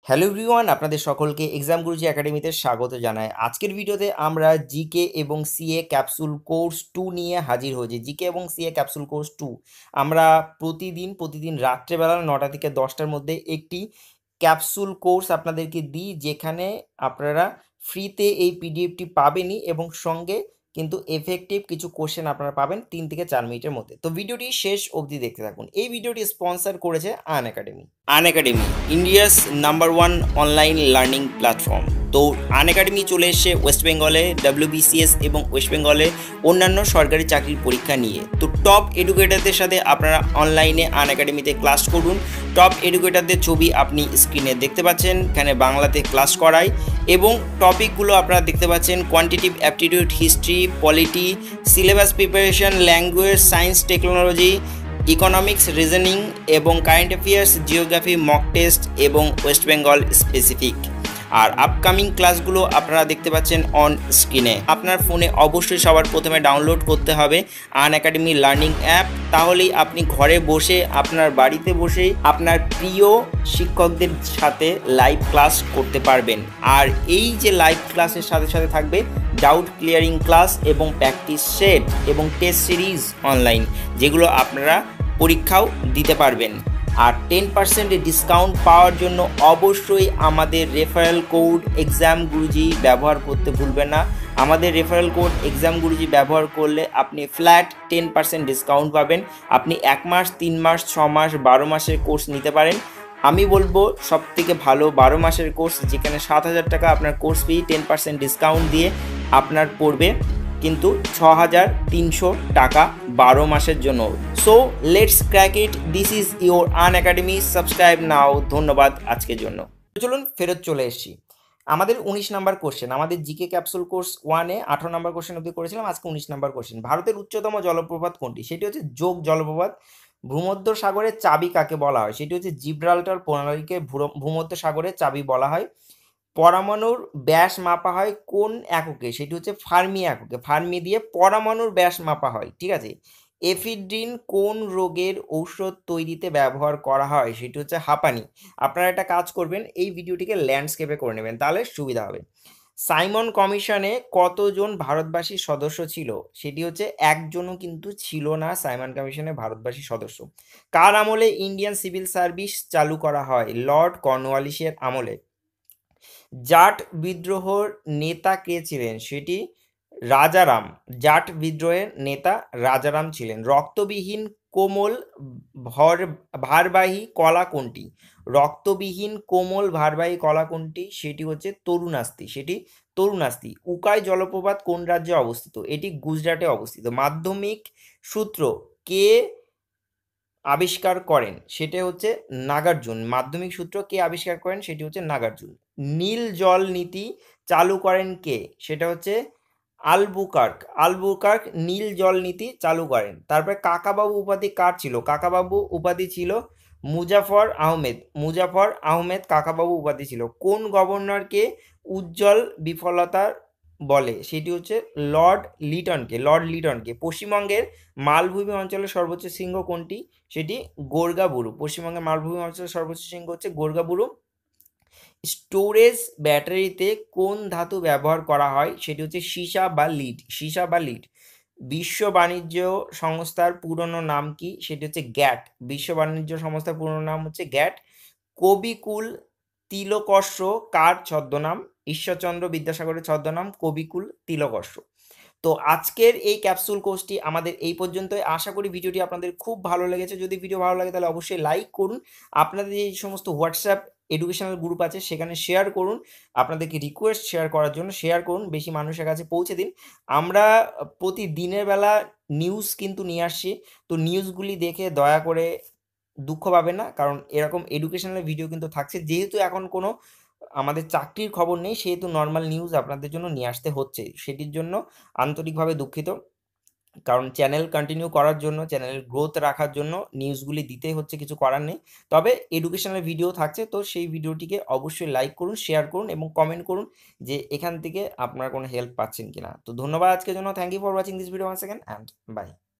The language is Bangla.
হ্যালো এভরিওয়ান, আপনাদের সকলকে এক্সাম গুরুজি একাডেমিতে স্বাগত জানাই। আজকের ভিডিওতে আমরা জিকে এবং সিএ ক্যাপসুল কোর্স 2 নিয়ে হাজির হয়েছি। জিকে এবং সিএ ক্যাপসুল কোর্স 2 আমরা প্রতিদিন রাত্রেবেলা 9টা থেকে 10টার মধ্যে একটি ক্যাপসুল কোর্স আপনাদেরকে দিই, যেখানে আপনারা ফ্রিতে এই পিডিএফটি পাবেনই এবং সঙ্গে কিন্তু এফেক্টিভ কিছু কোশ্চেন আপনারা পাবেন 3 থেকে 4 মিনিটের মধ্যে। তো ভিডিওটি শেষ অবধি দেখতে থাকুন। এই ভিডিওটি স্পন্সর করেছে Unacademy. Unacademy India's number 1 online learning platform. তো আনএকাডেমি চলে এসছে ওয়েস্ট বেঙ্গলে WBCS এবং ওয়েস্ট বেঙ্গলে অন্যান্য সরকারি চাকরির পরীক্ষা নিয়ে। তো টপ এডুকেটারদের সাথে আপনারা অনলাইনে আনএকাডেমিতে ক্লাস করুন। টপ এডুকেটারদের ছবি আপনি স্ক্রিনে দেখতে পাচ্ছেন, এখানে বাংলাতে ক্লাস করায় এবং টপিকগুলো আপনারা দেখতে পাচ্ছেন: quantitative aptitude, history, polity, syllabus preparation, language, science, technology, economics, reasoning এবং current affairs, geography, mock test এবং ওয়েস্ট বেঙ্গল স্পেসিফিক। আর আপকামিং ক্লাসগুলো আপনারা দেখতে পাচ্ছেন অন স্ক্রিনে। আপনার ফোনে অবশ্যই সবার প্রথমে ডাউনলোড করতে হবে আনএকাডেমি লার্নিং অ্যাপ। তাহলেই আপনি ঘরে বসে, আপনার বাড়িতে বসেই আপনার প্রিয় শিক্ষকদের সাথে লাইভ ক্লাস করতে পারবেন। আর এই যে লাইভ ক্লাসের সাথে সাথে থাকবে ডাউট ক্লিয়ারিং ক্লাস এবং প্র্যাকটিস সেট এবং টেস্ট সিরিজ অনলাইন, যেগুলো আপনারা পরীক্ষাও দিতে পারবেন। আর 10% ডিসকাউন্ট পাওয়ার জন্য অবশ্যই আমাদের রেফারেল কোড এক্সাম গুরুজি ব্যবহার করতে ভুলবেন না। আমাদের রেফারেল কোড এক্সাম গুরুজি ব্যবহার করলে আপনি ফ্ল্যাট 10% ডিসকাউন্ট পাবেন। আপনি 1 মাস, 3 মাস, 6 মাস, 12 মাসের কোর্স নিতে পারেন। আমি বলবো সবথেকে ভালো 12 মাসের কোর্স, যেখানে 7,000 টাকা আপনার কোর্স ফি 10% ডিসকাউন্ট দিয়ে আপনার পড়বে কিন্তু 6,300 টাকা 12 মাসের জন্য। So let's crack it, this is your Unacademy, subscribe now. ধন্যবাদ আজকের জন্য। চলুন ফেরত চলে এসেছি। আমাদের 19 নাম্বার কোশ্চেন, আমাদের জিকে ক্যাপসুল কোর্স 1-এ 18 নাম্বার কোশ্চেন অবধি করেছিলাম, আজকে 19 নাম্বার কোশ্চেন। ভারতের উচ্চতম জলপ্রপাত কোনটি? সেটি হচ্ছে যোগ জলপ্রপাত। ভূমধ্য সাগরের চাবি কাকে বলা হয়? সেটি হচ্ছে জিব্রাল্টার প্রণালীকে ভূমধ্য সাগরের চাবি বলা হয়। পরমাণুর ব্যাস মাপা হয় কোন এককে? সেটি হচ্ছে ফার্মি এককে। ফার্মি দিয়ে পরমাণুর ব্যাস মাপা হয়, ঠিক আছে। এফিড্রিন কোন রোগের ঔষধ তৈরিতে ব্যবহার করা হয়? সেটি হচ্ছে হাঁপানি। আপনারা একটা কাজ করবেন, এই ভিডিওটিকে ল্যান্ডস্কেপে করে নেবেন, তাহলে সুবিধা হবে। সাইমন কমিশনে কতজন ভারতবাসী সদস্য ছিল? সেটি হচ্ছে একজনও কিন্তু ছিল না সাইমন কমিশনে ভারতবাসী সদস্য। কার আমলে ইন্ডিয়ান সিভিল সার্ভিস চালু করা হয়? লর্ড কর্নওয়ালিসের আমলে। জাট বিদ্রোহের নেতা কে ছিলেন? সেটি রাজারাম। জাট বিদ্রোহের নেতা রাজারাম ছিলেন। রক্তবিহীন কোমল ভারবাহী কলা কোনটি? রক্তবিহীন কোমল ভারবাহী কলা কোনটি? সেটি হচ্ছে তরুণাস্তি। সেটি তরুণাস্তি। উকাই জলপ্রপাত কোন রাজ্যে অবস্থিত? এটি গুজরাটে অবস্থিত। মাধ্যমিক সূত্র কে আবিষ্কার করেন? সেটা হচ্ছে নাগার্জুন। মাধ্যমিক সূত্র কে আবিষ্কার করেন? সেটি হচ্ছে নাগার্জুন। নীল জল নীতি চালু করেন কে? সেটা হচ্ছে আলবুকার্ক। আলবুকার্ক নীল জল নীতি চালু করেন। তারপরে কাকাবাবু উপাধি কার ছিল? কাকাবাবু উপাধি ছিল মুজাফর আহমেদ। মুজাফর আহমেদ কাকাবাবু উপাধি ছিল। কোন গভর্নরকে উজ্জ্বল বিফলতা বলে? সেটি হচ্ছে লর্ড লিটনকে। লর্ড লিটনকে। পশ্চিমবঙ্গের মালভূমি অঞ্চলের সর্বোচ্চ শৃঙ্গ কোনটি? সেটি গোর্গাবুরু। পশ্চিমবঙ্গের মালভূমি অঞ্চলের সর্বোচ্চ শৃঙ্গ হচ্ছে গোর্গাবুরু। স্টোরেজ ব্যাটারিতে কোন ধাতু ব্যবহার করা হয়? সেটি হচ্ছে সীসা বা লিড। সীসা বা লিড। বিশ্ব বাণিজ্য সংস্থার পুরনো নাম কি? সেটি হচ্ছে গ্যাট। বিশ্ব বাণিজ্য সংস্থার পুরনো নাম হচ্ছে গ্যাট। কবিকুল তিলকর্ষ কার ছদ্মনাম? ঈশ্বরচন্দ্র বিদ্যাসাগরের ছদ্মনাম কবিকুল তিলকর্ষ। তো আজকের এই ক্যাপসুল কোর্সটি আমাদের এই পর্যন্তই। আশা করি ভিডিওটি আপনাদের খুব ভালো লেগেছে। যদি ভিডিও ভালো লাগে তাহলে অবশ্যই লাইক করুন। আপনাদের এই সমস্ত হোয়াটসঅ্যাপ এডুকেশনাল গ্রুপ আছে সেখানে শেয়ার করুন। আপনাদেরকে রিকোয়েস্ট শেয়ার করার জন্য শেয়ার করুন, বেশি মানুষের কাছে পৌঁছে দিন। আমরা প্রতিদিনের বেলা নিউজ কিন্তু নিয়ে আসছি। তো নিউজগুলি দেখে দয়া করে দুঃখ পাবেন না, কারণ এরকম এডুকেশনাল ভিডিও কিন্তু থাকছে। যেহেতু এখন কোনো আমাদের চাকরির খবর নেই, সেহেতু নর্মাল নিউজ আপনাদের জন্য নিয়ে আসতে হচ্ছে। সেটির জন্য আন্তরিকভাবে দুঃখিত, কারণ চ্যানেল কন্টিনিউ করার জন্য, চ্যানেলের গ্রোথ রাখার জন্য নিউজগুলি দিতেই হচ্ছে, কিছু করার নেই। তবে এডুকেশনাল ভিডিও থাকছে, তো সেই ভিডিওটিকে অবশ্যই লাইক করুন, শেয়ার করুন এবং কমেন্ট করুন যে এখান থেকে আপনারা কোনো হেল্প পাচ্ছেন কিনা। তো ধন্যবাদ আজকের জন্য। Thank you for watching this video once second and by.